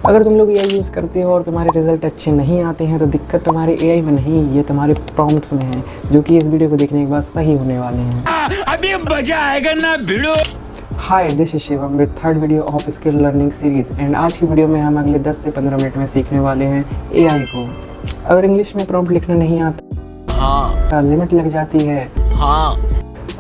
अगर तुम लोग एआई यूज़ करते हो और तुम्हारे रिजल्ट अच्छे नहीं आते हैं तो दिक्कत तुम्हारे एआई में नहीं, ये तुम्हारे प्रॉम्प्ट्स में है, जो कि इस वीडियो को देखने के बाद सही होने वाले हैं। अभी मजा आएगा ना भिड़ो। Hi, this is Shivam with third video of skill learning series and आज की वीडियो में हम अगले 10 से 15 मिनट में सीखने वाले हैं एआई को। अगर इंग्लिश में प्रॉम्प्ट लिखना नहीं आता, हाँ लिमिट लग जाती है हाँ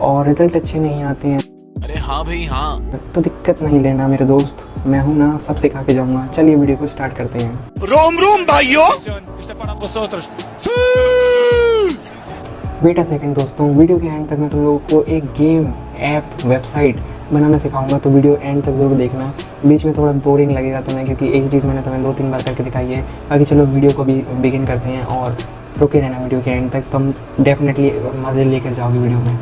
और रिजल्ट अच्छे नहीं आते हैं, अरे हाँ भाई हाँ। तो दिक्कत नहीं लेना मेरे दोस्त, मैं हूं ना, सब सिखा के जाऊंगा। चलिए वीडियो को स्टार्ट करते हैं। रोम रोम भाइयों। वेट अ सेकंड दोस्तों, वीडियो के एंड तक मैं तुम लोगों को एक गेम, ऐप, वेबसाइट बनाना सिखाऊंगा, तो वीडियो एंड तक ज़रूर देखना। बीच में थोड़ा बोरिंग लगेगा तुम्हें क्योंकि एक चीज़ मैंने तुम्हें 2-3 बार करके दिखाई है। बाकी चलो वीडियो को भी बिगिन करते हैं और रुके रहना वीडियो के एंड तक, तुम डेफिनेटली मज़े लेकर जाओगे वीडियो में।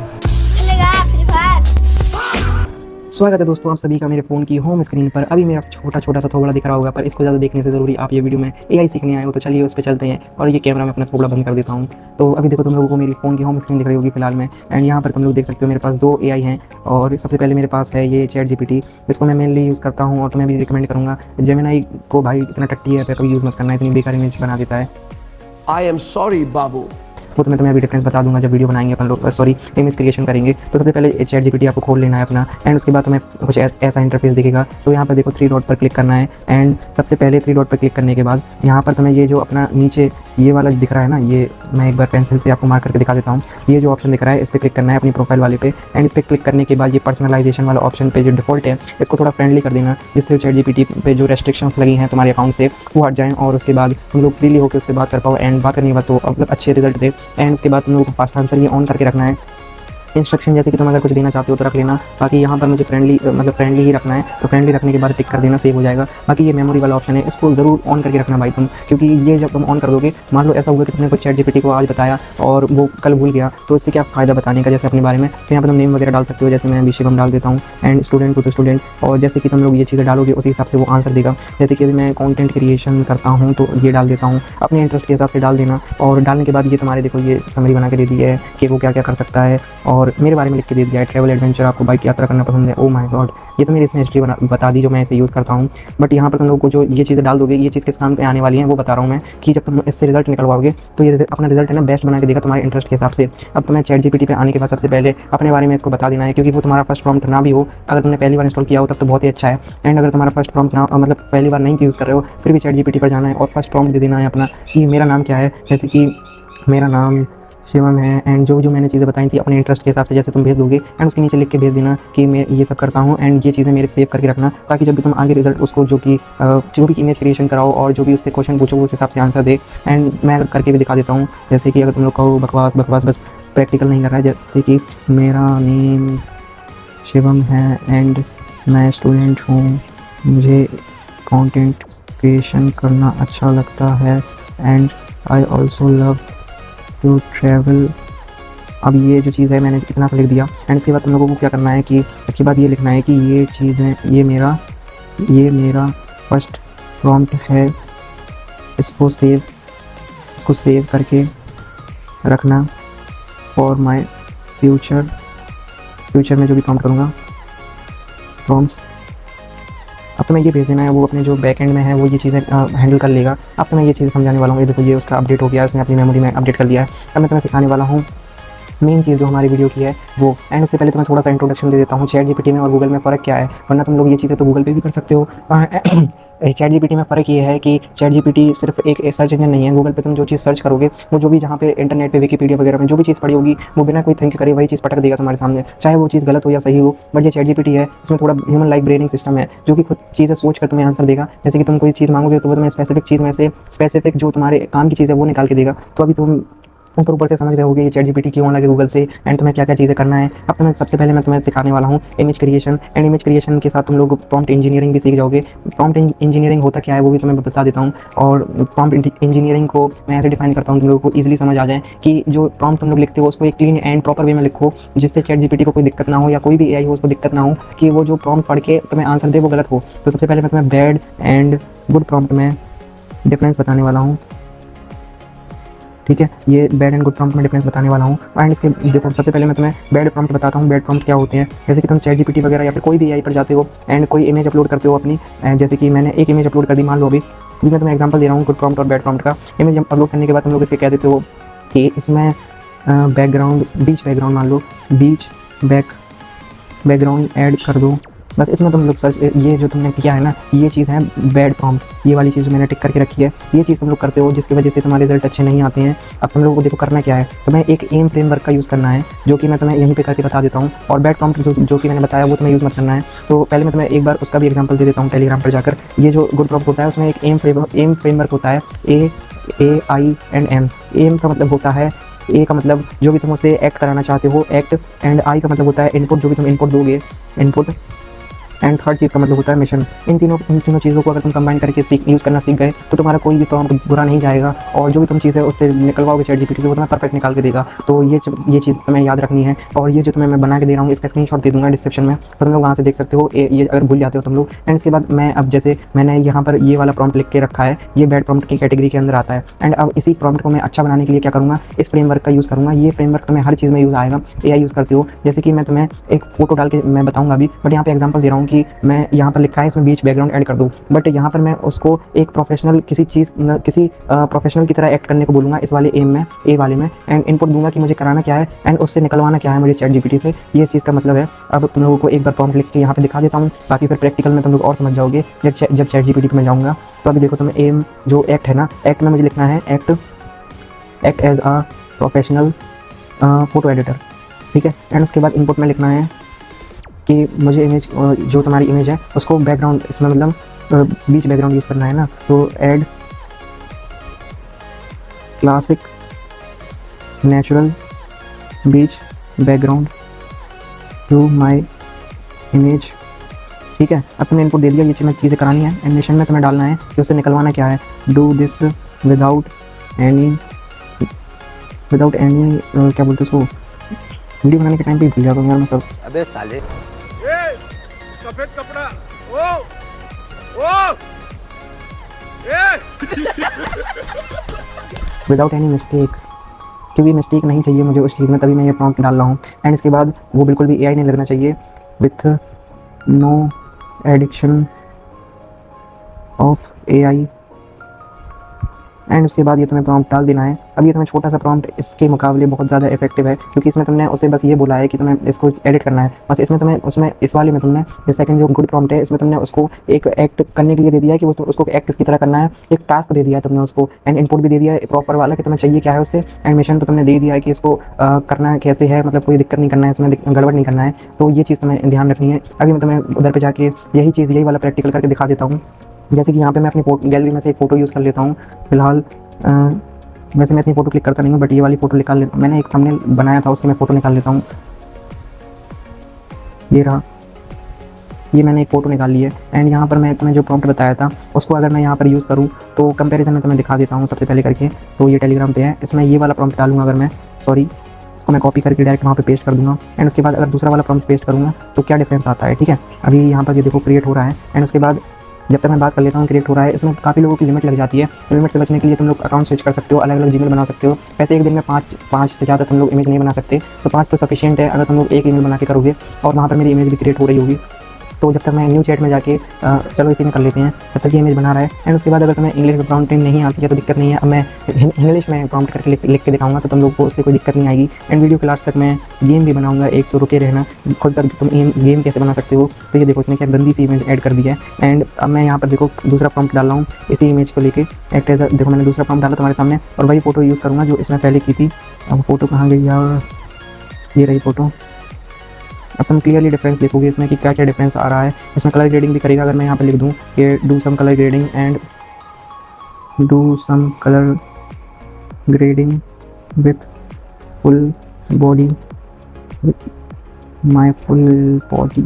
स्वागत है दोस्तों आप सभी का मेरे फ़ोन की होम स्क्रीन पर। अभी मेरा छोटा सा थोबड़ा दिख रहा होगा, पर इसको ज़्यादा देखने से ज़रूरी आप ये वीडियो में एआई सीखने आए हो, तो चलिए उस पर चलते हैं। और ये कैमरा मैं अपना थोड़ा बंद कर देता हूँ। तो अभी देखो तुम लोगों को मेरी फ़ोन की होम स्क्रीन दिख रही होगी फिलहाल में, एंड यहाँ पर तुम लोग देख सकते हो मेरे पास 2 एआई हैं। और सबसे पहले मेरे पास है ये चैट जीपीटी, जिसको मैं मेनली यूज़ करता हूँ और तुम्हें भी रिकमेंड करूँगा। जेमिनाई को भाई इतना टट्टी है, कभी यूज़ मत करना, इतनी बेकार इमेज बना देता है। आई एम सॉरी बाबू। वो तो मैं तुम्हें अभी डिफरेंस बता दूंगा जब वीडियो बनाएंगे अपन लोग, सॉरी इमेज क्रिएशन करेंगे। तो सबसे पहले चैट जीपीटी आपको खोल लेना है अपना, एंड उसके बाद तुम्हें कुछ ऐसा इंटरफेस दिखेगा। तो यहाँ पर देखो 3 डॉट पर क्लिक करना है, एंड सबसे पहले 3 डॉट पर क्लिक करने के बाद यहाँ पर तुम्हें ये जो अपना नीचे ये वाला दिख रहा है ना, ये मैं एक बार पेंसिल से आपको मार्क करके दिखा देता हूँ। ये जो ऑप्शन दिख रहा है इस पर क्लिक करना है अपनी प्रोफाइल वाले पे, एंड इस पर क्लिक करने के बाद ये पर्सनलाइजेशन वाला ऑप्शन पे जो डिफॉल्ट है इसको थोड़ा फ्रेंडली कर देना, जिससे चैट जीपीटी पे जो रेस्ट्रिक्शंस लगी हैं तुम्हारे अकाउंट से वो हट जाएँ, और उसके बाद तुम लोग फ्रीली होकर उससे बात कर पाओ, एंड बात करने के बाद तो मतलब अच्छे रिजल्ट दे। एंड उसके बाद तुम लोग को फास्ट आंसर ये ऑन करके रखना है। इंस्ट्रक्शन जैसे कि तुम अगर कुछ देना चाहते हो तो रख लेना। बाकी यहाँ पर मुझे फ्रेंडली ही रखना है, तो फ्रेंडली रखने के बाद टिक कर देना, सेव हो जाएगा। बाकी ये मेमोरी वाला ऑप्शन है, इसको ज़रूर ऑन करके रखना भाई तुम, क्योंकि ये जब तुम ऑन कर दोगे, मान लो ऐसा हुआ कि तुमने कुछ चैट जीपीटी को आज बताया और वो कल भूल गया, तो इससे क्या फ़ायदा बताने का, जैसे अपने बारे में। तो यहाँ पर तुम नेम वगैरह डाल सकते हो, जैसे मैं अभी शिवम डाल देता हूँ, एंड स्टूडेंट को तो स्टूडेंट, और जैसे कि तुम लोग ये चीज़ें डालोगे उसी हिसाब से वो आंसर देगा। जैसे कि अभी मैं कंटेंट क्रिएशन करता हूँ तो ये डाल देता हूँ, अपने इंटरेस्ट के हिसाब से डाल देना। और डालने के बाद ये तुम्हारे देखो ये समरी बना के दे दी है कि वो क्या क्या कर सकता है, और मेरे बारे में लिख के दे दिया है, ट्रैवल एडवेंचर, आपको बाइक यात्रा करना पसंद है। ओ माय गॉड, ये तो मेरी इसने हिस्ट्री बता दी जो मैं इसे यूज़ करता हूँ। बट यहाँ पर तुम लोगों को जो ये चीज़ें डाल दोगे, ये चीज़ किस काम पे आने वाली है वो बता रहा हूँ मैं, कि जब तुम इससे रिजल्ट निकलवाओगे तो ये अपना रिजल्ट है ना बेस्ट बना के देगा तुम्हारे इंटरेस्ट के हिसाब से। अब तुम्हें चैट जीपीटी पे आने के बाद सबसे पहले अपने बारे में इसको बता देना है, क्योंकि वो तुम्हारा फर्स्ट प्रॉम्प्ट ना भी हो, अगर तुमने पहली बार इंस्टॉल किया हो तब तो बहुत ही अच्छा है। एंड अगर तुम्हारा फर्स्ट प्रॉम्प्ट ना, मतलब पहली बार नहीं यूज़ कर रहे हो, फिर भी चैट जीपीटी पर जाना है और फर्स्ट प्रॉम्प्ट दे देना है अपना कि मेरा नाम क्या है, जैसे कि मेरा नाम शिवम है, एंड जो मैंने चीज़ें बताई थी अपने इंटरेस्ट के हिसाब से जैसे तुम भेज दोगे, एंड उसके नीचे लिख के भेज देना कि मैं ये सब करता हूँ, एंड ये चीज़ें मेरे सेव करके रखना, ताकि जब भी तुम आगे रिजल्ट उसको जो भी इमेज क्रिएशन कराओ और जो भी उससे क्वेश्चन पूछो उस हिसाब से आंसर दे। एंड मैं करके भी दिखा देता हूँ, जैसे कि अगर तुम लोग कहो बकवास बस प्रैक्टिकल नहीं कर रहा है, जैसे कि मेरा नेम शिवम है एंड मैं स्टूडेंट हूँ, मुझे कंटेंट क्रिएशन करना अच्छा लगता है, and I also love to travel. अब ये जो चीज़ है मैंने इतना सा लिख दिया, एंड इसके बाद तुम लोगों को क्या करना है कि इसके बाद ये लिखना है कि ये चीज़ें, ये मेरा फर्स्ट प्रॉम्प्ट है, इसको सेव करके रखना फॉर माय फ्यूचर में जो भी प्रॉम्प्ट करूँगा प्रॉम्प्ट्स। अब तुम्हें ये भेज देना है, वो अपने जो बैक एंड में है वो ये चीज़ें हैंडल कर लेगा। अब तो मैं ये चीज़ें समझाने वाला हूँ। ये देखो ये उसका अपडेट हो गया, उसने अपनी मेमोरी में अपडेट कर लिया है। अब मैं तुम्हें सिखाने वाला हूँ मेन चीज़ जो हमारी वीडियो की है वो। एंड उससे पहले तुम्हें थोड़ा सा इंट्रोडक्शन दे देता हूँ चैट जीपीटी में और गूगल में फ़र्क क्या है, वरना तुम लोग ये चीज़ें तो गूगल पे भी कर सकते हो। चैट जीपीटी में फ़र्क ये है कि चैट जीपीटी सिर्फ एक सर्च इंजन नहीं है। गूगल पे तुम जो चीज़ सर्च करोगे, वो जो भी जहाँ पे इंटरनेट पे विकीपीडिया वगैरह में जो भी चीज़ पड़ी होगी, वो बिना कोई थिंक करे वही चीज़ पटक देगा तुम्हारे सामने, चाहे वो चीज़ गलत हो या सही हो। बट ये चैट जीपीटी है, इसमें थोड़ा ह्यूमन लाइक ब्रेनिंग सिस्टम है, जो कि खुद चीज़ें सोच कर तुम्हें आंसर देगा। जैसे कि तुम कोई चीज़ मांगोगे तो वो तुम्हें स्पेसिफिक चीज़ में से स्पेसिफिक जो तुम्हारे काम की चीज़ है वो निकाल के देगा। तो अभी तुम ऊपर से समझ रहे होगे ये चैट जीपीटी क्यों लगे गूगल से, एंड तुम्हें क्या क्या चीज़ें करना है। अब तुम्हें सबसे पहले मैं तुम्हें सिखाने वाला हूँ image creation, and image creation के साथ तुम लोग प्रॉम्प्ट इंजीनियरिंग भी सीख जाओगे। प्रॉम्प्ट इंजीनियरिंग होता क्या है वो भी तुम्हें बता देता हूँ, और प्रॉम्प्ट इंजीनियरिंग को मैं ऐसे डिफाइन करता हूँ तुम लोगों को ईजिली समझ आ जाए कि जो प्रॉम्प्ट तुम लोग लिखते हो उसको एक क्लीन एंड प्रॉपर वे में लिखो, जिससे चैट जीपीटी को कोई दिक्कत ना हो, या कोई भी एआई हो उसको दिक्कत ना हो कि वो जो प्रॉम्प्ट पढ़ के तुम्हें आंसर दे वो गलत हो। तो सबसे पहले मैं तुम्हें बैड एंड गुड प्रॉम्प्ट में डिफरेंस बताने वाला हूँ। ठीक है, ये बैड एंड गुड प्रॉम्प्ट में डिफरेंस बताने वाला हूँ। एंड इसके देखो सबसे पहले मैं तुम्हें बैड प्रॉम्प्ट बताता हूँ। बैड प्रॉम्प्ट क्या होते हैं, जैसे कि तुम चैट जीपीटी वगैरह या फिर कोई भी एआई पर जाते हो एंड कोई इमेज अपलोड करते हो अपनी, जैसे कि मैंने एक इमेज अपलोड कर दी, मान लो अभी मैं तुम्हें एग्जांपल दे रहा हूँ गुड प्रॉम्प्ट और बैड प्रॉम्प्ट का। इमेज अपलोड करने के बाद तुम लोग इसे कह देते हो कि इसमें बैकग्राउंड बीच बैकग्राउंड मान लो बीच बैकग्राउंड ऐड कर दो, बस इतना तुम लोग सर्च, ये जो तुमने किया है ना ये चीज़ है बैड प्रॉम्प्ट। ये वाली चीज़ मैंने टिक करके रखी है, ये चीज़ तुम लोग करते हो जिसकी वजह से तुम्हारे रिजल्ट अच्छे नहीं आते हैं। अब तुम लोगों को देखो करना क्या है, तुम्हें एक एम फ्रेमवर्क का यूज़ करना है जो कि मैं तुम्हें यहीं पे करके बता देता हूँ। और बैड प्रॉम्प्ट जो कि मैंने बताया वो तुम्हें यूज़ मत करना है। तो पहले मैं तुम्हें एक बार उसका भी एग्जाम्पल दे देता हूँ टेलीग्राम पर जाकर। ये जो गुड प्रॉम्प्ट होता है उसमें एक एम फ्रेमवर्क होता है, AIM। एम का मतलब होता है, ए का मतलब जो भी तुम उसे एक्ट कराना चाहते हो एक्ट, एंड आई का मतलब होता है इनपुट, जो भी तुम इनपुट दोगे इनपुट, एंड थर्ड चीज़ का मतलब होता है मिशन। इन तीनों चीज़ों को अगर तुम कंबाइन करके यूज़ करना सीख गए तो तुम्हारा कोई भी प्रॉम्प्ट बुरा नहीं जाएगा, और जो भी तुम चीज़ है उससे निकलवाओगे चैट जीपीटी से वो तुम्हें परफेक्ट निकाल के देगा। तो ये चीज़ तुम्हें याद रखनी है। और ये जो तुम्हें मैं बना के दे रहा हूँ इसका स्क्रीनशॉट दे दूँगा डिस्क्रिप्शन में, तो तुम लोग वहाँ से देख सकते हो ये अगर भूल जाते हो तुम लोग। एंड इसके बाद मैं अब जैसे मैंने यहाँ पर ये वाला प्रॉम्प्ट लिख के रखा है, ये बैड प्रॉम्प्ट की कैटेगरी के अंदर आता है। एंड अब इसी प्रॉम्प्ट को मैं अच्छा बनाने के लिए क्या करूँगा, इस फ्रेमवर्क का यूज़ करूँगा। ये फ्रेमवर्क तुम्हें हर चीज़ में यूज़ आएगा, AI यूज़ करते हो। जैसे कि मैं तुम्हें एक फोटो डाल के मैं बताऊँगा अभी, बट यहाँ पे एग्जांपल दे रहा हूँ कि मैं यहाँ पर लिखा है इसमें बीच बैकग्राउंड ऐड कर दूँ, बट यहाँ पर मैं उसको एक प्रोफेशनल किसी प्रोफेशनल की तरह एक्ट करने को बोलूँगा इस वाले एम में, ए वाले में। एंड इनपुट दूंगा कि मुझे कराना क्या है एंड उससे निकलवाना क्या है मुझे चैट जीपीटी से। ये चीज़ का मतलब है। अब तुम लोगों को एक बार प्रॉम्प्ट लिख के यहाँ पे दिखा देता हूँ, बाकी फिर प्रैक्टिकल में तुम लोग और समझ जाओगे जब चैट जीपीटी पे मैं जाऊँगा। तो अभी देखो तुम्हें एम जो एक्ट है ना, एक्ट में मुझे लिखना है act as a professional photo editor, ठीक है। एंड उसके बाद इनपुट में लिखना है कि मुझे इमेज जो तुम्हारी इमेज है उसको बैकग्राउंड, इसमें मतलब बीच बैकग्राउंड यूज़ करना है ना, तो add classic natural beach background to my image, ठीक है। अब तुमने इनपुट दे दिया, ये चीज़ें करानी है। एनिमेशन में तुम्हें डालना है कि उससे निकलवाना क्या है, डू दिस विदाउट एनी क्या बोलते उसको, वीडियो बनाने के टाइम पे भूल जाता हूँ यार मैं सब। अबे साले सफेद कपड़ा ओ विदाउट एनी मिस्टेक, क्योंकि मिस्टेक नहीं चाहिए मुझे उस चीज़ में, तभी मैं ये प्रॉम्प्ट डाल रहा हूँ। एंड इसके बाद वो बिल्कुल भी AI नहीं लगना चाहिए, with no addiction of AI। And उसके बाद ये तुम्हें प्रॉम्प्ट डाल देना है। अब ये तुम्हें छोटा सा प्रॉम्प्ट इसके मुकाबले बहुत ज़्यादा इफेक्टिव है, क्योंकि इसमें तुमने उसे बस ये बोला है कि तुम्हें इसको एडिट करना है बस। इसमें तुम्हें उसमें इस वाले में तुमने ये सेकंड जो गुड प्रॉम्प्ट है इसमें तुमने उसको एक एक्ट करने के लिए दे दिया है कि उसको एक्ट किसकी तरह करना है, एक टास्क दे दिया है तुमने उसको। एंड इनपुट भी दे दिया है प्रॉपर वाला कि तुम्हें चाहिए क्या है उससे। एंड मिशन तो तुमने दे दिया है कि इसको करना कैसे है, मतलब कोई दिक्कत नहीं करना है इसमें, गड़बड़ नहीं करना है। तो ये चीज़ तुम्हें ध्यान रखनी है। अभी मैं तुम्हें उधर पर जाके यही वाला प्रैक्टिकल करके दिखा देता हूँ। जैसे कि यहाँ पे मैं अपनी गैलरी में से एक फ़ोटो यूज़ कर लेता हूँ फिलहाल। वैसे मैं इतनी फ़ोटो क्लिक करता नहीं हूँ, बट ये वाली फ़ोटो निकाल लेता हूँ। मैंने एक थंबनेल बनाया था उसकी मैं फ़ोटो निकाल लेता हूँ। ये रहा, ये मैंने एक फ़ोटो निकाल ली है। एंड यहाँ पर मैं तुम्हें जो प्रॉम्प्ट बताया था उसको अगर मैं यहाँ पर यूज़ करूँ तो कंपैरिजन में तुम्हें दिखा देता हूँ सबसे पहले करके। तो ये टेलीग्राम पे है, इसमें ये वाला प्रॉम्प्ट डालूंगा अगर मैं, इसको मैं कॉपी करके डायरेक्ट वहाँ पे पेस्ट कर दूँगा। एंड उसके बाद अगर दूसरा वाला प्रॉम्प्ट पेस्ट करूँगा तो क्या डिफरेंस आता है, ठीक है। अभी यहाँ पर ये देखो क्रिएट हो रहा है। एंड उसके बाद जब तक मैं बात कर लेता हूँ क्रिएट हो रहा है, इसमें काफ़ी लोगों की लिमिट लग जाती है। तो लिमिट से बचने के लिए तुम लोग अकाउंट स्विच कर सकते हो, अलग अलग जीमेल बना सकते हो। वैसे एक दिन में पाँच से ज़्यादा तुम लोग इमेज नहीं बना सकते, तो 5 तो सफिशिएंट है अगर तुम लोग एक ईमेल बना के करोगे। और वहाँ पर मेरी इमेज भी क्रिएट हो रही होगी। तो जब तक मैं न्यू चैट में जाके चलो इसी में कर लेते हैं, जब तक ये इमेज बना रहा है। एंड उसके बाद अगर तुम्हें इंग्लिश में प्रॉम्प्टिंग नहीं आती है तो दिक्कत नहीं है। अब मैं इंग्लिश में प्रॉम्प्ट करके लिख के दिखाऊंगा तो तुम लोग को उससे कोई दिक्कत नहीं आएगी। एंड वीडियो के लास्ट तक मैं गेम भी बनाऊंगा एक, तो रुके रहना खुद तक तुम गेम कैसे बना सकते हो। तो ये देखो इसने क्या गंदी सी इमेज ऐड कर दी है। एंड अब मैं यहाँ पर देखो दूसरा प्रॉम्प्ट डाल रहा हूँ इसी इमेज को लेके एक्ट एज। देखो मैंने दूसरा प्रॉम्प्ट डाला तुम्हारे सामने और वही फ़ोटो यूज़ करूँगा जो इसमें पहले की थी। अब फ़ोटो कहाँ गई यार, ये रही फ़ोटो। अब तुम क्लियरली डिफरेंस देखोगे इसमें कि क्या क्या डिफरेंस आ रहा है। इसमें कलर ग्रेडिंग भी करेगा। अगर मैं यहाँ पर लिख दूँ कि do some colour grading and do some colour grading with full body, my full body,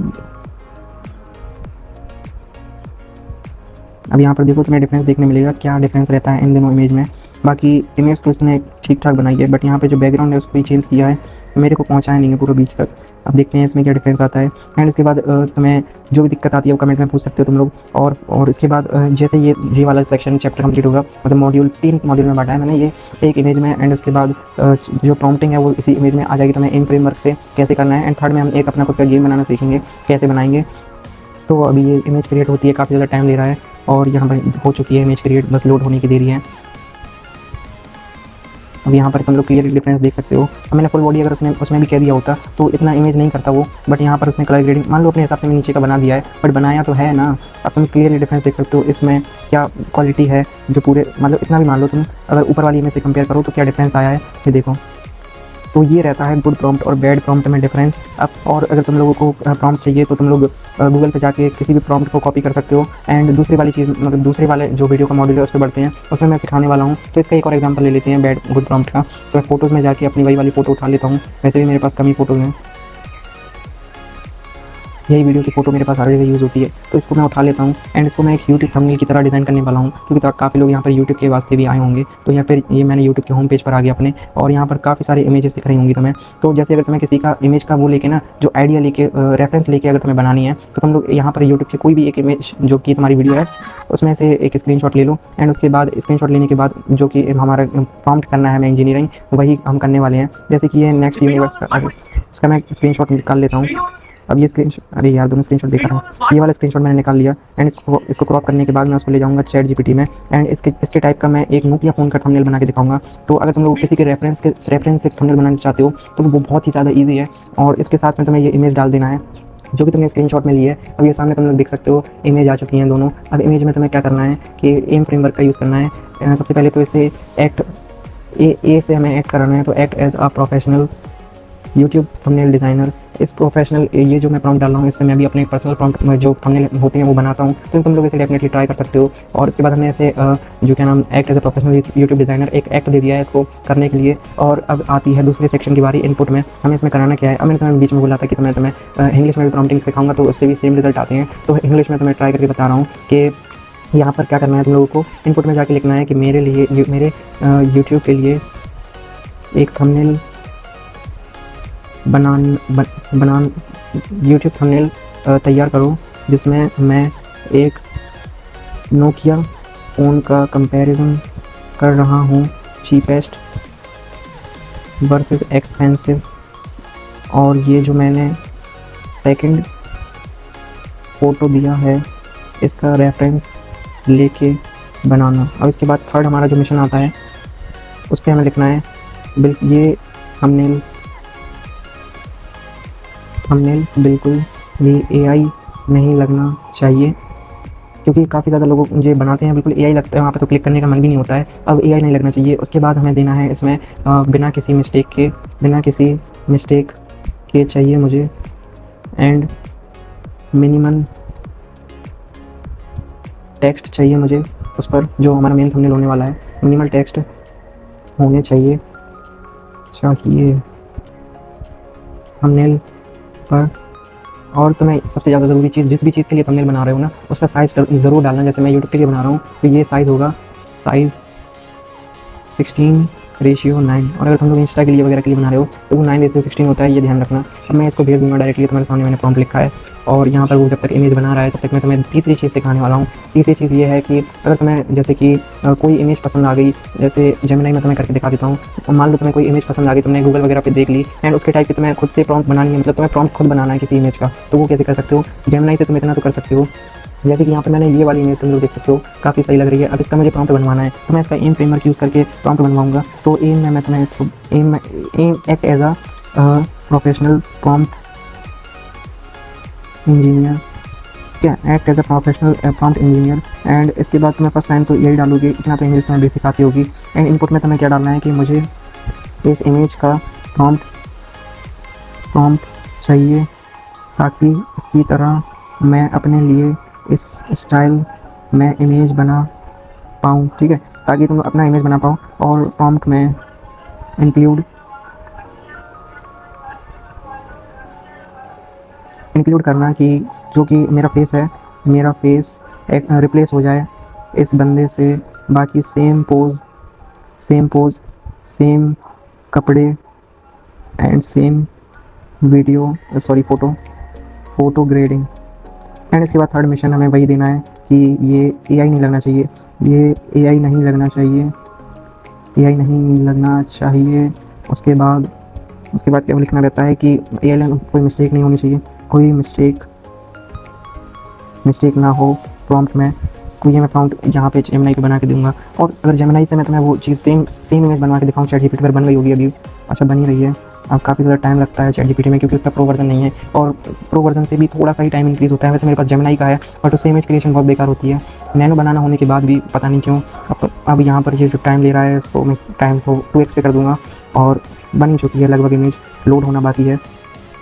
अब यहाँ पर देखो तुम्हें डिफरेंस देखने मिलेगा, क्या डिफरेंस रहता है इन दोनों इमेज में। बाकी इमेज तो इसने ठीक ठाक बनाई है, बट यहाँ पे जो बैकग्राउंड है उसको ही चेंज किया है, मेरे को पहुँचाया नहीं है पूरे बीच तक। अब देखते हैं इसमें क्या डिफरेंस आता है। एंड इसके बाद तुम्हें जो भी दिक्कत आती है वो कमेंट में पूछ सकते हो तुम लोग। और इसके बाद जैसे ये वाला सेक्शन चैप्टर कंप्लीट होगा, मतलब मॉड्यूल 3 मॉड्यूल में बांटा है मैंने ये एक इमेज में। एंड उसके बाद जो प्रॉम्प्टिंग है वो इसी इमेज में आ जाएगी, तो मैं इन फ्रेमवर्क से कैसे करना है। एंड थर्ड में हम एक अपना खुद का गेम बनाना सीखेंगे, कैसे बनाएंगे। तो अभी ये इमेज क्रिएट होती है, काफ़ी ज़्यादा टाइम ले रहा है, और यहाँ पर हो चुकी है इमेज क्रिएट, बस लोड होने की देरी है। अब यहाँ पर तुम लोग क्लियर डिफरेंस देख सकते हो। अब मैंने फुल बॉडी अगर उसमें भी कह दिया होता तो इतना इमेज नहीं करता वो, बट यहाँ पर उसने कलर ग्रेडिंग मान लो अपने हिसाब से मैं नीचे का बना दिया है, बट बनाया तो है ना। अब तुम क्लियरली डिफरेंस देख सकते हो इसमें क्या क्वालिटी है, जो पूरे मतलब इतना भी मान लो तुम अगर ऊपर वाली इमेज से कंपेयर करो तो क्या डिफरेंस आया है ये देखो। तो ये रहता है गुड प्रॉम्प्ट और बैड प्रॉम्प्ट में डिफरेंस। अब और अगर तुम लोगों को प्रॉम्प्ट चाहिए तो तुम लोग गूगल पे जाके किसी भी प्रॉम्प्ट को कॉपी कर सकते हो। एंड दूसरी वाली चीज़ मतलब दूसरे वाले जो वीडियो का मॉड्यूल है उस पर बढ़ते हैं, उसमें मैं सिखाने वाला हूँ। तो इसका एक और एग्जांपल ले लेते हैं बैड गुड प्रॉम्प्ट का। तो मैं फोटोज़ में जाके अपनी वही वाली फ़ोटो उठा लेता हूँ, वैसे भी मेरे पास कम ही फ़ोटोज़ हैं, यही वीडियो की फ़ोटो मेरे पास हर जगह यूज़ होती है, तो इसको मैं उठा लेता हूँ। एंड इसको मैं एक यूट्यूब थंबनेल की तरह डिज़ाइन करने वाला हूँ, क्योंकि काफ़ी लोग यहाँ पर यूट्यूब के वास्ते भी आए होंगे। तो यहाँ पर ये मैंने यूट्यूब के होम पेज पर आ गया अपने, और यहाँ पर काफ़ी सारी इमेजेस दिख रही होंगी तुम्हें। तो जैसे अगर तुम्हें किसी का इमेज का वो लेके ना, जो आइडिया लेके रेफरेंस लेके अगर तुम्हें बनानी है, तो तुम लोग यहाँ पर यूट्यूब के कोई भी एक इमेज जो कि तुम्हारी वीडियो है उसमें से एक स्क्रीनशॉट ले लो। एंड उसके बाद स्क्रीनशॉट लेने के बाद जो कि हमारा प्रॉम्प्ट करना है, मैं इंजीनियरिंग वही हम करने वाले हैं। जैसे कि ये नेक्स्ट यूनिवर्स का, इसका मैं स्क्रीनशॉट निकाल लेता हूँ। अब ये स्क्रीनशॉट, अरे यार दोनों स्क्रीनशॉट देखा रहा हूँ, ये वाला स्क्रीनशॉट मैंने निकाल लिया। एंड इसको क्रॉप करने के बाद मैं उसको ले जाऊँगा चैट जीपीटी में। एंड इसके टाइप का मैं एक नोकिया फ़ोन का थंबनेल बना के दिखाऊंगा। तो अगर तुम लोग किसी के रेफरेंस से थंबनेल बनाना चाहते हो तो वो बहुत ही ज़्यादा ईजी है। और इसके साथ में तुम्हें ये इमेज डाल देना है जो कि तुमने स्क्रीनशॉट में ली है। अब ये सामने तुम लोग देख सकते हो इमेज आ चुकी हैं दोनों। अब इमेज में तुम्हें क्या करना है कि एम फ्रेमवर्क का यूज़ करना है। सबसे पहले तो इसे एक्ट ए से हमें एक्ट कराना है, तो act as a professional YouTube thumbnail designer. इस प्रोफेशनल ये जो मैं प्रॉम्प्ट डाल रहा हूँ, इससे मैं भी अपने पर्सनल प्रॉम्प्ट में जो थंबनेल होते हैं वो बनाता हूँ, तो तुम लोग इसे डेफिनेटली ट्राई कर सकते हो। और उसके बाद हमने ऐसे जो क्या नाम act as a professional YouTube designer एक एक्ट दे दिया है इसको करने के लिए। और अब आती है दूसरे सेक्शन की बारी, इनपुट में हमें इसमें कराना क्या है। अब मैंने तुम्हें बीच में बोला था कि तुम्हें इंग्लिश में भी प्रॉम्प्टिंग सिखाऊंगा, तो उससे भी सेम रिजल्ट आते हैं। तो इंग्लिश में तुम्हें ट्राई करके बता रहा हूँ कि यहाँ पर क्या करना है तुम लोगों को। इनपुट में जाके लिखना है कि मेरे लिए मेरे यूट्यूब के लिए एक थंबनेल बनान यूट्यूब थंबनेल तैयार करो, जिसमें मैं एक नोकिया फ़ोन का कंपैरिजन कर रहा हूँ, चीपेस्ट वर्सेस एक्सपेंसिव। और ये जो मैंने सेकंड फ़ोटो दिया है इसका रेफरेंस लेके बनाना। और इसके बाद थर्ड हमारा जो मिशन आता है उस पर हमें लिखना है ये थंबनेल बिल्कुल भी एआई नहीं लगना चाहिए, क्योंकि काफ़ी ज़्यादा लोग ये बनाते हैं बिल्कुल एआई लगता है, वहाँ पे तो क्लिक करने का मन भी नहीं होता है। अब एआई नहीं लगना चाहिए। उसके बाद हमें देना है इसमें बिना किसी मिस्टेक के चाहिए मुझे। एंड मिनिमल टेक्स्ट चाहिए मुझे उस पर, जो हमारा मेन थंबनेल होने वाला है। मिनिमल टेक्स्ट होने चाहिए थंबनेल पर। और तुम्हें सबसे ज़्यादा ज़रूरी चीज़, जिस भी चीज़ के लिए थंबनेल बना रहे हो ना, उसका साइज़ ज़रूर डालना। जैसे मैं यूट्यूब के लिए बना रहा हूँ तो ये साइज़ होगा 16:9। और अगर तुम लोग इंस्टा के लिए वगैरह के लिए बना रहे हो तो वो 9:16 होता है, ये ध्यान रखना। अब मैं इसको भेज दूँगा डायरेक्टली, तुम्हारे सामने मैंने प्रॉम्प्ट लिखा है। और यहाँ पर वो जब तक इमेज बना रहा है तब तक मैं तुम्हें तीसरी चीज़ सिखाने वाला हूँ। तीसरी चीज़ ये है कि अगर तुम्हें जैसे कि कोई इमेज पसंद आ गई, जैसे जेमिनी में तुम्हें करके दिखा देता हूँ। मान लो तुम्हें कोई इमेज पसंद आ गई, तुमने गूगल वगैरह पे देख ली, एंड उसके टाइप की तुम्हें खुद से प्रॉम्प्ट बनानी है, मतलब तुम्हें प्रॉम्प्ट खुद बनाना है किसी इमेज का, तो वो कैसे कर सकते हो। जेमिनी से तुम इतना तो कर सकते हो। जैसे कि यहाँ पर मैंने ये वाली इमेज तुम लोग देख सकते हो, काफ़ी सही लग रही है। अब इसका मुझे प्रॉम्प्ट बनवाना है, तो मैं इसका एम फ्रेमवर्क यूज़ करके प्रॉम्प्ट बनवाऊंगा। तो एम में मैं तुम्हें इसको M act as a professional prompt engineer, क्या act as a professional prompt engineer. And इसके बाद तुम्हें फर्स्ट लाइन तो यही डालोगे, इतना तो इंग्लिश में बेसिक आती होगी। एंड इनपुट में तुम्हें क्या डालना है कि मुझे इस इमेज का प्रॉम्प्ट चाहिए, ताकि इसकी तरह मैं अपने लिए इस स्टाइल में इमेज बना पाऊँ। ठीक है, ताकि तुम अपना इमेज बना पाओ। और प्रॉम्प्ट में इंक्लूड करना कि जो कि मेरा फेस है, मेरा फेस रिप्लेस हो जाए इस बंदे से बाकी सेम पोज सेम कपड़े and same video sorry photo grading. And इसके बाद थर्ड मिशन हमें वही देना है कि ये एआई नहीं लगना चाहिए, ये एआई नहीं लगना चाहिए। उसके बाद क्या लिखना रहता है कि एआई कोई मिस्टेक नहीं होनी चाहिए, कोई मिस्टेक ना हो प्रॉम्प्ट में। तो ये मैं प्रॉम्प्ट यहाँ पे जेमिनी पे बना के दूंगा। और अगर जेमिनी से मैं तुम्हें वो चीज़ सेम इमेज बनवा के दिखाऊँ, ChatGPT पर बन गई होगी अभी, अच्छा बनी रही है। अब काफ़ी ज़्यादा टाइम लगता है ChatGPT में क्योंकि उसका प्रो वर्जन नहीं है, और प्रो वर्जन से भी थोड़ा सा ही टाइम इंक्रीज़ होता है। वैसे मेरे पास जेमिनी का है बट उससे इमेज क्रिएशन बहुत बेकार होती है, नैनो बनाना होने के बाद भी पता नहीं क्यों। अब यहाँ पर ये जो टाइम ले रहा है इसको मैं टाइम तो 2x पे कर दूँगा, और बन ही चुकी है लगभग, इमेज लोड होना बाकी है।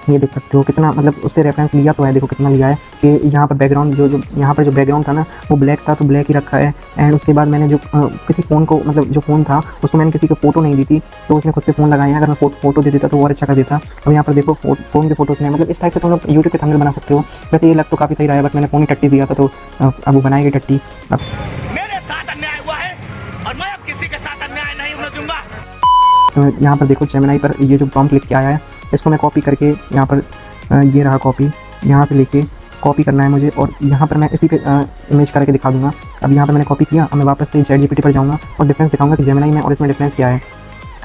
ये देख सकते हो कितना, मतलब उससे रेफरेंस लिया तो है, देखो कितना लिया है कि यहाँ पर बैकग्राउंड जो यहाँ पर जो बैकग्राउंड था ना वो ब्लैक था, तो ब्लैक ही रखा है। एंड उसके बाद मैंने जो किसी फ़ोन को, मतलब जो फ़ोन था उसको मैंने किसी को फ़ोटो नहीं दी थी, तो उसने खुद से फ़ोन लगाया है। अगर मैं फ़ोटो दे देता तो और अच्छा कर देता। अब यहाँ पर देखो फ़ोन के फ़ोटोज़ ने, मतलब इस टाइप से तुम लोग यूट्यूब पे थंबनेल बना सकते हो। वैसे ये लग तो काफ़ी सही रहा है, बट मैंने फ़ोन ही टट्टी दिया था, तो अब वो बनाएगी टट्टी। अब मेरे साथ अन्याय हुआ है और मैं अब किसी के साथ अन्याय नहीं होने दूंगा। तो यहाँ पर देखो जेमिनी पर ये जो प्रॉम्प्ट लिख के आया है इसको मैं कॉपी करके यहाँ पर ये रहा कॉपी, यहाँ से लेके कॉपी करना है मुझे, और यहाँ पर मैं इसी पे इमेज करके दिखा दूँगा। अब यहाँ पर मैंने कॉपी किया, अब मैं वापस से ChatGPT पर जाऊँगा और डिफरेंस दिखाऊँगा कि जेमिनी में और इसमें डिफरेंस क्या है।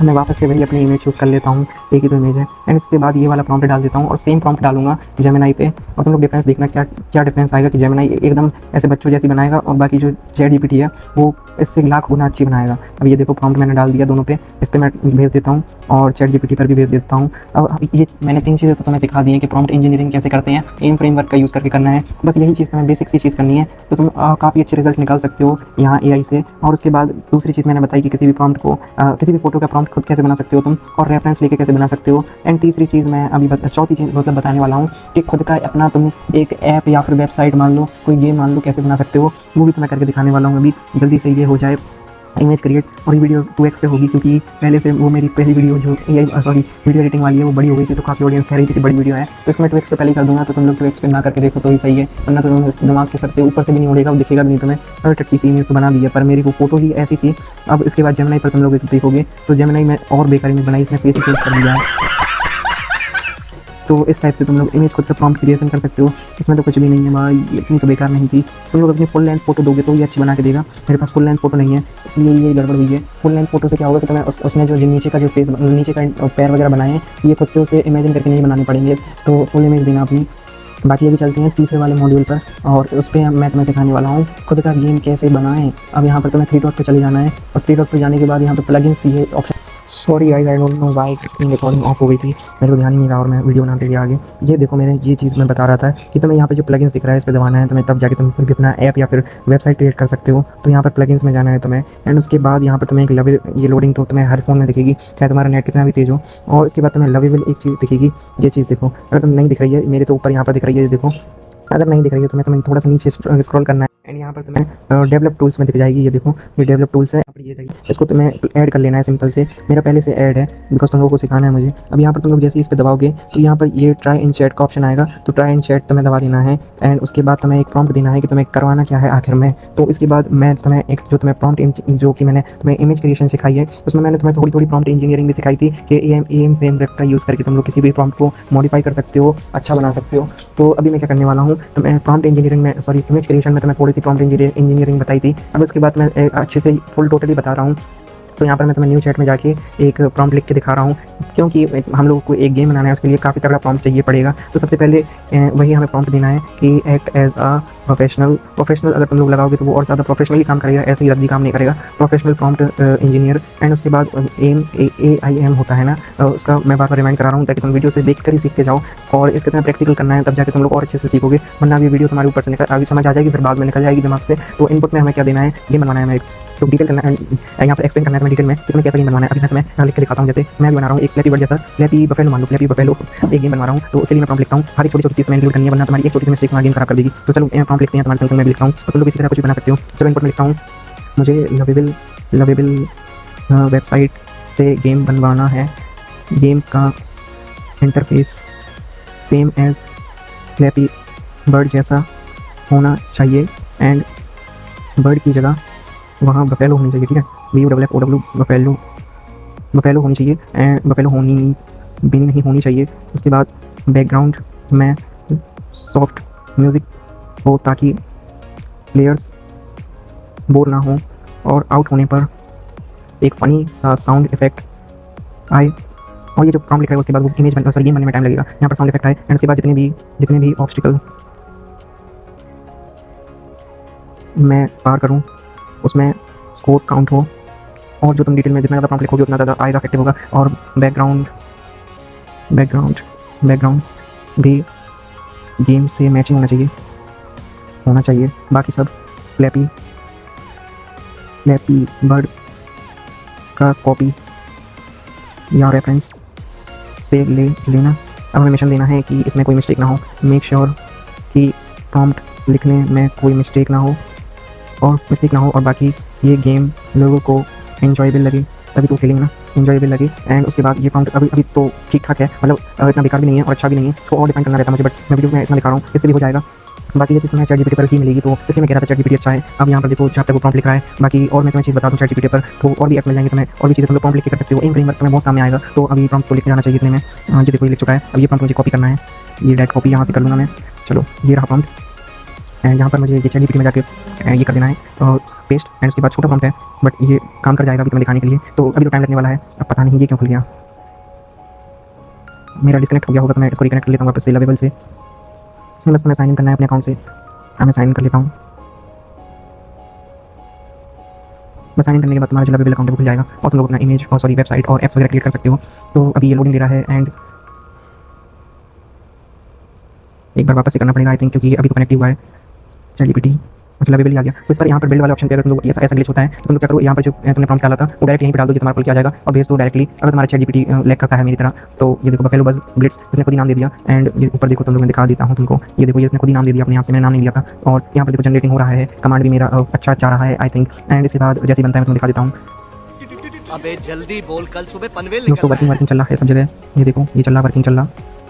मैं वापस से वही अपनी इमेज चूज़ कर लेता हूँ, एक ही तो इमेज है। एंड इसके बाद ये वाला प्रॉम्प्ट डाल देता हूँ और सेम प्रॉम्प्ट डालूंगा जेमिनी पे, और तुम लोग डिफरेंस देखना क्या डिफरेंस आएगा कि जेमिनी एकदम ऐसे बच्चों जैसी बनाएगा और बाकी जो ChatGPT है वो इससे लाख गुना अच्छी बनाएगा। अब ये देखो प्रॉम्प्ट मैंने डाल दिया दोनों पे, इस पर मैं भेज देता हूँ और ChatGPT पर भी भेज देता हूँ। अब ये मैंने 3 चीज़ें तो तुम्हें सिखा दी हैं कि प्रॉम्प्ट इंजीनियरिंग कैसे करते हैं, एम फ्रेमवर्क का यूज़ करके करना है। बस यही चीज़ तुम्हें बेसिक सी चीज़ करनी है, तो तुम काफ़ी अच्छे रिजल्ट निकाल सकते हो यहाँ AI से। और उसके बाद दूसरी चीज़ मैंने बताई कि किसी भी प्रॉम्प्ट को किसी भी फोटो का प्रॉम्प्ट खुद कैसे बना सकते हो तुम, और रेफरेंस लेके कैसे बना सकते हो। एंड तीसरी चीज़ मैं अभी चौथी चीज़ मतलब बताने वाला हूँ कि खुद का अपना तुम एक ऐप या फिर वेबसाइट मान लो, कोई गेम मान लो, कैसे बना सकते हो वो भी तो मैं करके दिखाने वाला हूँ अभी जल्दी से। ये हो जाए इमेज क्रिएट, और ये वीडियो 2x पे होगी क्योंकि पहले से वो मेरी पहली वीडियो जो वीडियो एडिटिंग वाली है वो बड़ी हो गई थी, तो काफ़ी ऑडियंस कह रही थी कि बड़ी वीडियो है, तो इसमें 2x पे पहले कर दूँगा। तो तुम लोग 2x पे ना करके देखो तो ही सही है, वरना तो तुम दिमाग के सर से ऊपर से भी नहीं उड़ेगा, दिखेगा भी नहीं तुम्हें। और टट्टी सी इमेज तो बना दी है, पर मेरी वो फोटो ही ऐसी थी। अब इसके बाद जेमिनी पर तुम लोग देखोगे तो जेमिनी में और बेकार इमेज बनाई, इसने फेस ही चेंज कर दिया है। तो इस टाइप से तुम लोग इमेज खुद का प्रॉम्प्ट क्रिएशन कर सकते हो। इसमें तो कुछ भी नहीं है भाई, इतनी तो बेकार नहीं थी। तुम लोग अपनी फुल लेंथ फोटो दोगे तो ये अच्छी बना के देगा। मेरे पास फुल लेंथ फोटो नहीं है, इसलिए ये गड़बड़ हुई है। फुल लेंथ फोटो से क्या होगा कि तुम्हें उसने जो नीचे का जो फेस, नीचे का पैर वगैरह बनाए हैं, ये खुद से उसे इमेजिन करके नहीं बनाने पड़ेंगे, तो फुल इमेज देना अपनी। बाकी अभी चलते हैं तीसरे वाले मॉड्यूल पर, और उस पर मैं तुम्हें सिखाने वाला हूँ खुद का गेम कैसे बनाएं। अब यहाँ पर तुम्हें 3 डॉट पर चले जाना है, और 3 डॉट पर जाने के बाद यहाँ पर प्लगइन्स ये option, sorry guys I don't know why screen recording of हो गई थी, मेरे को ध्यान ही नहीं रहा और मैं वीडियो बनाते गया आगे। ये देखो मैंने ये चीज़ मैं बता रहा था कि तुम्हें यहाँ पे जो प्लगइन्स दिख रहा है इस पर दबाना है तुम्हें, तब जाके तुम कोई भी अपना ऐप या फिर वेबसाइट क्रिएट कर सकते हो। तो यहाँ पर प्लगइन्स में जाना है तुम्हें, एंड उसके बाद यहाँ पर तुम्हें एक ये लोडिंग तो तुम्हें हर फोन में दिखेगी, चाहे तुम्हारा नेट कितना भी तेज हो। और उसके बाद तुम्हें लवेबल एक चीज़ दिखेगी, ये चीज़ देखो, अगर तुम नहीं दिख रही है मेरे तो ऊपर यहाँ पर दिख रही है, ये देखो। अगर नहीं दिख रही है तो तुम्हें थोड़ा सा नीचे स्क्रॉल करना है, एंड यहाँ पर तुम्हें डेवलप टूल्स में दिख जाएगी, ये देखो ये डेवलप टूल्स है, यहाँ पर ये देखिए, इसको तुम्हें ऐड कर लेना है सिंपल से। मेरा पहले से ऐड है बिकॉज तुम लोगों को सिखाना है मुझे। अब यहाँ पर तुम लोग जैसे इस पर दबाओगे तो यहाँ पर ये ट्राई इन चैट का ऑप्शन आएगा, तो ट्राई इन चैट तुम्हें दबा देना है। एंड उसके बाद तुम्हें एक प्रॉम्प्ट देना है कि तुम्हें करवाना क्या है आखिर में। तो इसके बाद मैं तुम्हें एक जो तुम्हें प्रॉम्प्ट जो कि मैंने तुम्हें इमेज क्रिएशन सिखाई है, उसमें मैंने तुम्हें थोड़ी प्रॉम्प्ट इंजीनियरिंग भी सिखाई थी कि एम फ्रेमवर्क का यूज़ करके तुम लोग किसी भी प्रॉम्प्ट को मॉडिफाई कर सकते हो, अच्छा बना सकते हो। तो अभी मैं क्या करने वाला हूँ, तो मैं प्रॉम्प्ट इंजीनियरिंग में सॉरी इमेज क्रिएशन में तुम्हें थोड़ी सी प्रॉम्प्ट इंजीनियरिंग बताई थी। अब उसके बाद मैं अच्छे से फुल टोटली बता रहा हूँ। तो यहाँ पर मैं तुम्हें न्यू चैट में जाके एक प्रॉम्प्ट लिख के दिखा रहा हूँ, क्योंकि हम लोगों को एक गेम बनाना है, उसके लिए काफ़ी तगड़ा प्रॉम्प्ट चाहिए पड़ेगा। तो सबसे पहले वही हमें प्रॉम्प्ट देना है कि एक्ट एज अ प्रोफेशनल अगर तुम लोग लगाओगे तो वो और ज़्यादा प्रोफेशनली काम करेगा, ऐसे ही रद्दी काम नहीं करेगा। Professional prompt engineer. एंड उसके बाद AIM होता है ना, उसका मैं बार बार रिमाइंड करा रहा हूँ ताकि तुम वीडियो से देख कर ही सीखते जाओ, और इसके तुम्हें प्रैक्टिकल करना है, तब जाके तुम लोग और अच्छे से सीखोगे, वरना अभी वीडियो तुम्हारे ऊपर से निकल आगे समझ आ जाएगी, फिर बाद में निकल जाएगी दिमाग से। तो इनपुट में हमें क्या देना है, गेम बनवाना है हमें, तो डिटेल करना है यहाँ पर एक्सप्लेन करना है तुम्हें डिटेल में कि तुम्हें कैसा गेम बनवाना है। अभी मैं तुम्हें लिख के दिखाता हूँ, जैसे मैं बना रहा हूँ एक फ्लैपी बर्ड जैसा, फ्लैपी बफेलो मान लो, फ्लैपी बफेलो एक गेम बनवा रहा हूँ, तो उसके लिए मैं प्रॉम्प्ट लिखता हूँ। हर एक छोटी चीज़ में इंक्लूड करनी है, वरना तुम्हारी एक छोटी सी मिस्टेक तुम्हारा गेम खराब कर देगी। तो चलो प्रॉम्प्ट लिखते हैं, तुम्हारे सेंस में भी लिखता हूँ, तो तुम लोग इसी तरह कुछ भी बना सकते हो। चलो इनपुट में लिखता हूँ, मुझे लवेबल वेबसाइट से गेम बनवाना है, गेम का interface same as Flappy Bird जैसा होना चाहिए, एंड बर्ड की जगह वहाँ बफेलो होनी चाहिए, ठीक है, BUFFOW बफेलो, बफेलो होनी चाहिए एंड बफेलो होनी भी नहीं होनी चाहिए। उसके बाद बैकग्राउंड में सॉफ्ट म्यूज़िक हो ताकि प्लेयर्स बोर ना हो और आउट होने पर एक फ़नी सा साउंड इफेक्ट आए। और ये जो प्रॉम्प्ट लिखा है उसके बाद वो इमेज बनने, सॉरी गेम बनने में टाइम लगेगा, यहाँ पर साउंड इफेक्ट आए एंड उसके बाद जितने भी ऑब्स्टिकल मैं पार करूँ उसमें स्कोर काउंट हो, और जो तुम डिटेल में जितना ज़्यादा प्रॉम्प्ट लिखोगे उतना ज़्यादा आएगा, इफेक्टिव होगा। और बैकग्राउंड भी गेम से मैचिंग होना चाहिए। बाकी सब फ्लैपी बर्ड का कॉपी या रेफरेंस से लेना। अब हमें मिशन देना है कि इसमें कोई मिस्टेक ना हो, मेक श्योर कि प्रॉम्प्ट लिखने में कोई मिस्टेक ना हो और बाकी ये गेम लोगों को एंजॉयबल लगे, तभी तो फीलिंग ना एंजॉयबल लगे। एंड उसके बाद ये प्रॉम्प्ट अभी तो ठीक ठाक है, मतलब इतना बेकार भी नहीं है और अच्छा भी नहीं है, इसको और डिफाइन करना रहता है मुझे, बट मैं वीडियो में इतना दिखा रहा हूँ, इससे भी हो जाएगा। बाकी ये चीज़ मैं ChatGPT पर ही मिलेगी, तो इसलिए मैं कह रहा था ChatGPT अच्छा है। अब यहाँ पर देखो जहाँ तक वो प्रॉम्प्ट लिख रहा है, बाकी और मैं तुम्हें चीज़ बता दूँ ChatGPT पर तो और भी ऐप्स मिल जाएंगे तुम्हें, और भी चीज़ें तुम लोग प्रॉम्प्ट लिख के कर सकते हो, इन फ्रेमवर्क तुम्हें बहुत काम में आएगा। तो अभी प्रॉम्प्ट को लिख जाना चाहिए इतने में, ये देखो ये लिख चुका है। अब ये प्रॉम्प्ट मुझे कॉपी करना है, ये डायरेक्ट कॉपी यहाँ से कर लूँगा मैं। चलो ये रहा प्रॉम्प्ट एंड यहाँ पर मुझे ये ChatGPT में जाके ये कर देना है पेस्ट, एंड उसके बाद छोटा प्रॉम्प्ट है बट ये काम कर जाएगा अभी तुम्हें दिखाने के लिए। तो अभी तो टाइम लगने वाला है, अब पता नहीं ये क्यों खुल गया, मेरा डिस्कनेक्ट हो गया होगा, तो मैं इसको रिकनेक्ट कर लेता हूँ वापस से लेवल से। इसमें बस तुम्हें साइन इन करना है अपने अकाउंट से, मैं साइन इन कर लेता हूँ। बस साइन इन करने के बाद तुम्हारा जो लेवल अकाउंट है वो खुल जाएगा और तुम लोग अपना इमेज और सॉरी वेबसाइट और एप्स वगैरह क्रिएट कर सकते हो। तो अभी ये लोडिंग दे रहा है एंड एक बार वापस से करना पड़ेगा आई थिंक, क्योंकि अभी तो कनेक्ट हुआ है ChatGPT, मतलब अवेलेबल आ गया। तो इस पर यहाँ पर बिल्ड वाला ऑप्शन पे अगर तुम लोग ऐसा ग्लिच होता है तो तुम लोग क्या करो, यहाँ पर जो तुमने प्रॉम्प्ट डाला था वो डायरेक्ट यहीं पे डाल दो, तुम्हारा खुल के आ जाएगा और भेज दो डायरेक्टली। अगर तुम्हारा ChatGPT लैग करता है मेरी तरह, तो ये देखो बफेलो बज ब्लिट्स, इसने खुद ही नाम दे दिया। एंड ये ऊपर देखो तुम लोग, मैं दिखा देता हूँ तुमको, ये देखो ये इसने खुद ही नाम दे दिया अपने आप से, मैंने नाम नहीं दिया था। और यहाँ पर देखो जनरेटिंग हो रहा है, कमांड भी मेरा अच्छा जा रहा है आई थिंक। एंड इसके बाद जैसे ही बनता है मैं तुम्हें दिखा देता हूँ। अबे जल्दी बोल, कल सुबह पनवेल दोस्तों वर्किंग चल रहा है सब जगह, ये देखो ये चल रहा वर्किंग चल रहा।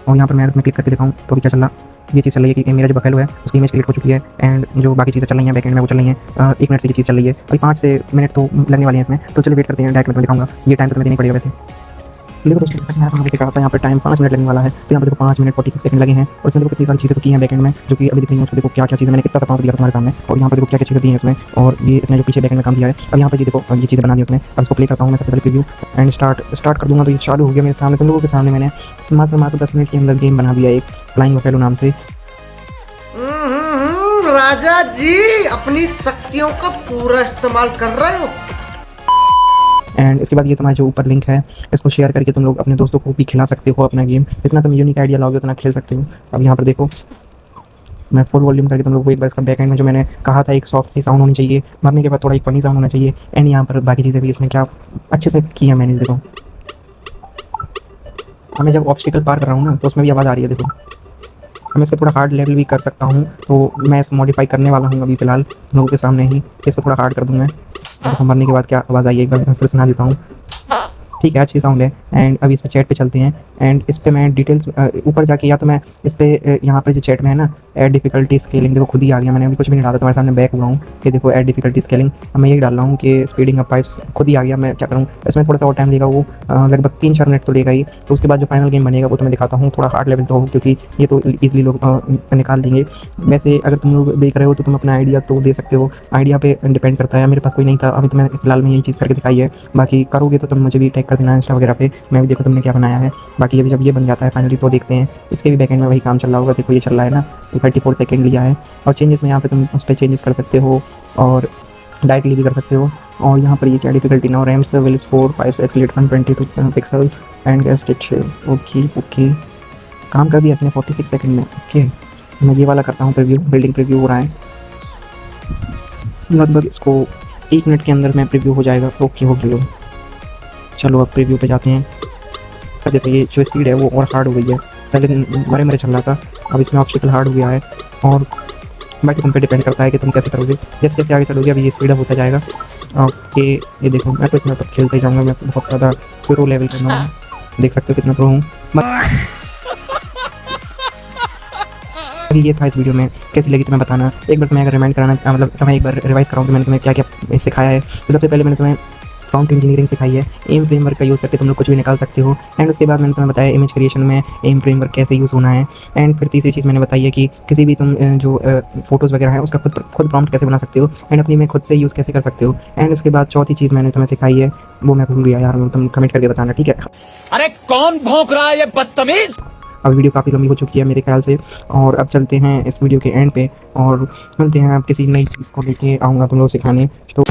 और यहाँ पर मैं क्लिक करके दिखाऊँ तो अभी क्या चल रहा, ये चीज़ चल रही है कि मेरा जो बफेलो है उसकी इमेज क्लिक हो चुकी है एंड जो बाकी चीज़ें चल रही हैं बैकएंड में वो चल रही हैं। 1 मिनट से ये चीज़ चल रही है, अभी 5 से मिनट तो लगने वाले हैं इसमें, तो चलिए वेट करते हैं, डायरेक्ट में दिखाऊंगा। ये टाइम तो तुम्हें देना पड़ेगा वैसे। देखो दोस्तों मैंने आपको कहा था यहाँ पर टाइम 5 मिनट लगने वाला है, तो यहाँ पर देखो 5 मिनट 46 सेकंड लगे हैं और इसमें देखो कितनी सारी चीज़ें तो की हैं बैकएंड में, जो कि अभी दिख रही हैं। उसको देखो क्या क्या चीज़ें मैंने कितना सा दिया तुम्हारे सामने, और यहाँ पर देखो क्या क्या चीज़ें दी हैं इसमें, और ये इसने जो पीछे बैकएंड में काम किया है। अब यहाँ पर ये देखो ये चीज़ें बना दी उसमें। अब इसको प्ले करता हूँ मैं सबसे पहले प्रीव्यू एंड स्टार्ट कर दूँगा, तो ये चालू हो गया मेरे सामने, तुम लोगों के सामने। मैंने मात्र 10 मिनट के अंदर गेम बना दिया एक फ्लाइंग बफेलो नाम से। राजा जी अपनी शक्तियों का पूरा इस्तेमाल कर रहे हो। एंड इसके बाद ये तुम्हारा जो ऊपर लिंक है इसको शेयर करके तुम लोग अपने दोस्तों को भी खिला सकते हो अपना गेम, जितना तुम यूनिक आइडिया लाओगे उतना खेल सकते हो। अब यहाँ पर देखो मैं फुल वॉल्यूम करके तुम लोग को एक बार इसका बैकएंड में जो मैंने कहा था एक सॉफ्ट सी साउंड होनी चाहिए, मरने के बाद थोड़ा एक फनी साउंड होना चाहिए। एंड यहाँ पर बाकी चीज़ें भी इसमें क्या अच्छे से की है मैंने, देखो हमें जब ऑब्स्टिकल पार कर रहा हूँ ना तो उसमें भी आवाज़ आ रही है। देखो मैं इसको थोड़ा हार्ड लेवल भी कर सकता हूँ, तो मैं इसको मॉडिफाई करने वाला हूँ अभी फ़िलहाल लोगों के सामने ही, इसको थोड़ा हार्ड कर दूँ मैं। तो मरने के बाद क्या आवाज़ आई है एक बार फिर सुना देता हूँ, ठीक है अच्छी साउंड है। एंड अभी इस पर चैट पे चलते हैं एंड इस पर मैं डिटेल्स ऊपर जाके या तो मैं इस पर यहाँ पर जो चैट में है ना ऐड डिफिकल्टी स्केलिंग, देखो खुद ही आ गया, मैंने अभी कुछ भी नहीं डाला तुम्हारे सामने बैक हुआ हूँ। ये देखो ऐड डिफिकल्टी स्केलिंग, मैं यही डाल रहा हूँ कि स्पीडिंग अप पाइप्स खुद ही आ गया। मैं क्या करूँ इसमें थोड़ा सा और टाइम लेगा, वो लगभग 3-4 मिनट तो लेगा ही। तो उसके बाद जो फाइनल गेम बनेगा वो तो मैं दिखाता हूँ, थोड़ा हार्ड लेवल तो हो क्योंकि ये तो ईजिली लोग निकाल लेंगे। वैसे अगर तुम लोग देख रहे हो तो तुम अपना आइडिया तो दे सकते हो, आइडिया पे डिपेंड करता है। मेरे पास कोई नहीं था, अभी तो मैं फिलहाल में यही चीज़ करके दिखाई है, बाकी करोगे तो तुम मुझे भी टैग कर देना इंस्टा वगैरह पे, मैं भी देखो तुमने क्या बनाया है। बाकी अभी जब ये बन जाता है फाइनली तो देखते हैं इसके भी बैकएंड में वही काम चल रहा होगा। देखो ये चल रहा है ना, 34 सेकंड लिया है। और चेंजेस में यहाँ पे तुम उस पर चेंजेस कर सकते हो और डायरेक्टली भी कर सकते हो। और यहाँ पर ये क्या डिफिकल्टी ना, rams will score 5x 122 pixel and guest it. Okay काम कर दिया इसने 46 सेकंड में। ओके मैं ये वाला करता हूँ प्रीव्यू, बिल्डिंग प्रीव्यू हो रहा है लगभग, इसको 1 मिनट के अंदर में प्रीव्यू हो जाएगा। ओके हो गया, चलो अब प्रीव्यू पे जाते हैं। इसका देखो ये जो स्पीड है वो और हार्ड हो गई है, पहले मरे चल रहा था, अब इसमें ऑब्स्टिकल हार्ड हो गया है। और बाकी तुम पे डिपेंड करता है कि तुम कैसे करोगे, जैसे जैसे आगे चलोगे अभी ये स्पीड अप होता जाएगा। ओके ये देखो मैं तो इसमें तब खेलते जाऊँगा, मैं बहुत ज़्यादा प्रो लेवल करना हूँ, देख सकते हो कितना प्रो हूँ। अभी ये था इस वीडियो में, कैसी लगी तुम्हें बताना। एक बार तुम्हें अगर रिमाइंड कराना, मतलब तुम्हें एक बार रिवाइज कराऊँ तो मैंने तुम्हें क्या क्या सिखाया है। तो सबसे पहले मैंने तुम्हें प्रॉम्प्ट इंजीनियरिंग सिखाई है। एम फ्रेमवर्क का यूज़ करके तुम लोग कुछ भी निकाल सकते हो। एंड उसके बाद मैंने तुम्हें बताया इमेज क्रिएशन में एम फ्रेमवर्क कैसे यूज़ होना है। एंड फिर तीसरी चीज़ मैंने बताई है कि किसी भी तुम जो फोटोज़ वगैरह है उसका खुद प्रॉम्प्ट कैसे बना सकते हो एंड अपनी में खुद से यूज़ कैसे कर सकते हो। एंड उसके बाद चौथी चीज़ मैंने तुम्हें सिखाई है, वो मैं भूल गया यार, तुम कमेंट करके बताना, ठीक है। अरे कौन भौंक रहा है ये बदतमीज? अब वीडियो काफ़ी लंबी हो चुकी है मेरे ख्याल से, और अब चलते हैं इस वीडियो के एंड पे और मिलते हैं। अब किसी नई चीज़ को लेके आऊँगा तुम लोग सिखाने। तो